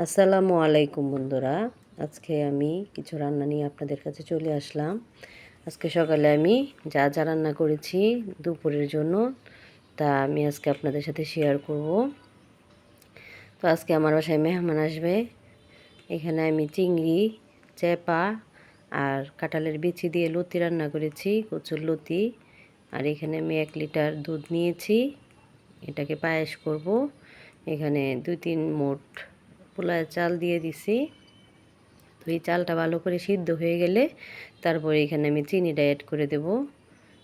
আসসালামু আলাইকুম বন্ধুরা। আজকে আমি কিছু রান্না নিয়ে আপনাদের কাছে চলে আসলাম। আজকে সকালে আমি যা যা রান্না করেছি দুপুরের জন্য তা আমি আজকে আপনাদের সাথে শেয়ার করব। তো আজকে আমার বাসায় মেহমান আসবে। এখানে আমি চিংড়ি, চেপা আর কাঁঠালের বিচি দিয়ে লতি রান্না করেছি, কচুর লতি। আর এখানে আমি 1 লিটার দুধ নিয়েছি, এটাকে পায়েস করব। এখানে 2-3 মুঠ পোলার চাল দিয়ে দিছি। তো এই চালটা ভালো করে সিদ্ধ হয়ে গেলে তারপরে এখানে আমি চিনিটা অ্যাড করে দেব।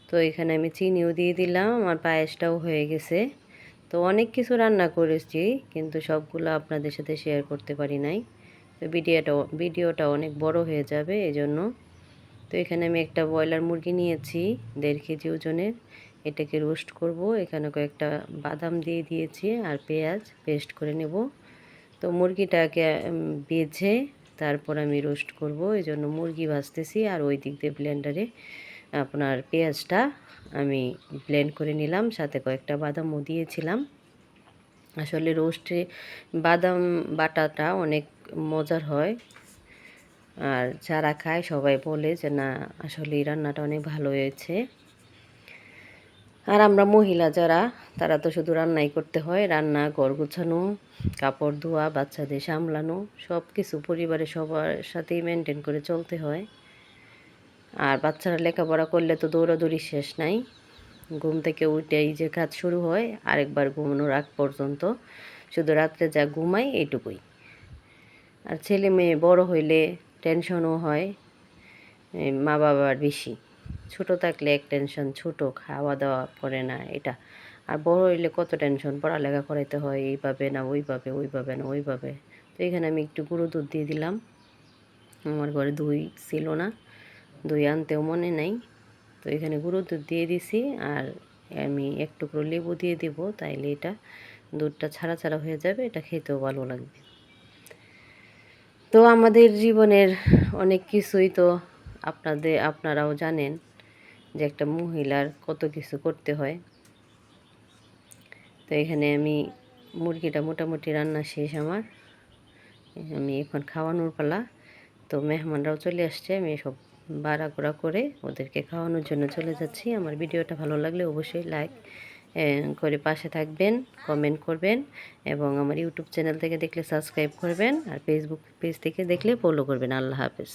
তো এখানে আমি চিনিও দিয়ে দিলাম, আমার পায়েসটাও হয়ে গেছে। তো অনেক কিছু রান্না করেছি, কিন্তু সবগুলো আপনাদের সাথে শেয়ার করতে পারি নাই। তো ভিডিওটা অনেক বড় হয়ে যাবে এজন্য। তো এখানে আমি একটা ব্রয়লার মুরগি নিয়েছি 1.5 কেজি ওজনের, এটাকে রোস্ট করব। এখানে কয়েকটা বাদাম দিয়ে দিয়েছি আর পেঁয়াজ পেস্ট করে নেব। তো মুরগিটাকে বেজে তারপর আমি রোস্ট করব, এই জন্য মুরগি ভাজতেছি আর ওই দিক দিয়ে ব্লেন্ডারে আপনার পেঁয়াজটা আমি ব্লেন্ড করে নিলাম, সাথে কয়েকটা বাদামও দিয়েছিলাম। আসলে রোস্টে বাদাম বাটাটা অনেক মজার হয়, আর যারা খায় সবাই বলে যে না আসলে এই রান্নাটা অনেক ভালো হয়েছে। আর আমরা মহিলা যারা, তারা তো শুধু রান্নাই করতে হয়, রান্না, ঘর গোছানো, কাপড় ধোয়া, বাচ্চাদের সামলানো, সব কিছু পরিবারের সবার সাথেই মেনটেন করে চলতে হয়। আর বাচ্চারা লেখাপড়া করলে তো দৌড়াদৌড়ি শেষ নাই। ঘুম থেকে উঠেই যে কাজ শুরু হয় আরেকবার ঘুমানোর আগ পর্যন্ত, শুধু রাত্রে যা ঘুমাই এইটুকুই। আর ছেলে মেয়ে বড় হইলে টেনশনও হয় মা বাবার বেশি। ছোটো থাকলে এক টেনশন, ছোটো খাওয়া দাওয়া করে না এটা। আর বড় হইলে কত টেনশন, পড়ালেখা করাইতে হয় এইভাবে না ওইভাবে, ওইভাবে না ওইভাবে। তো এখানে আমি একটু গুঁড়ো দুধ দিয়ে দিলাম। আমার ঘরে দই ছিল না, দই আনতেও মনে নাই। তো এখানে গুঁড়ো দুধ দিয়ে দিছি আর আমি এক টুকরো লেবু দিয়ে দেব, তাইলে এটা দুধটা ছাড়া ছাড়া হয়ে যাবে, এটা খেতেও ভালো লাগবে। তো আমাদের জীবনের অনেক কিছুই তো আপনারাও জানেন যে একটা মহিলার কত কিছু করতে হয়। তো এখানে আমি মুরগিটা মোটামুটি রান্না শেষ আমার, আমি এখন খাওয়ানোর পালা। তো মেহমানরাও চলে আসছে, আমি সব বাড়াঘোড়া করে ওদেরকে খাওয়ানোর জন্য চলে যাচ্ছি। আমার ভিডিওটা ভালো লাগলে অবশ্যই লাইক করে পাশে থাকবেন, কমেন্ট করবেন, এবং আমার ইউটিউব চ্যানেল থেকে দেখলে সাবস্ক্রাইব করবেন, আর ফেসবুক পেজ থেকে দেখলে ফলো করবেন। আল্লাহ হাফেজ।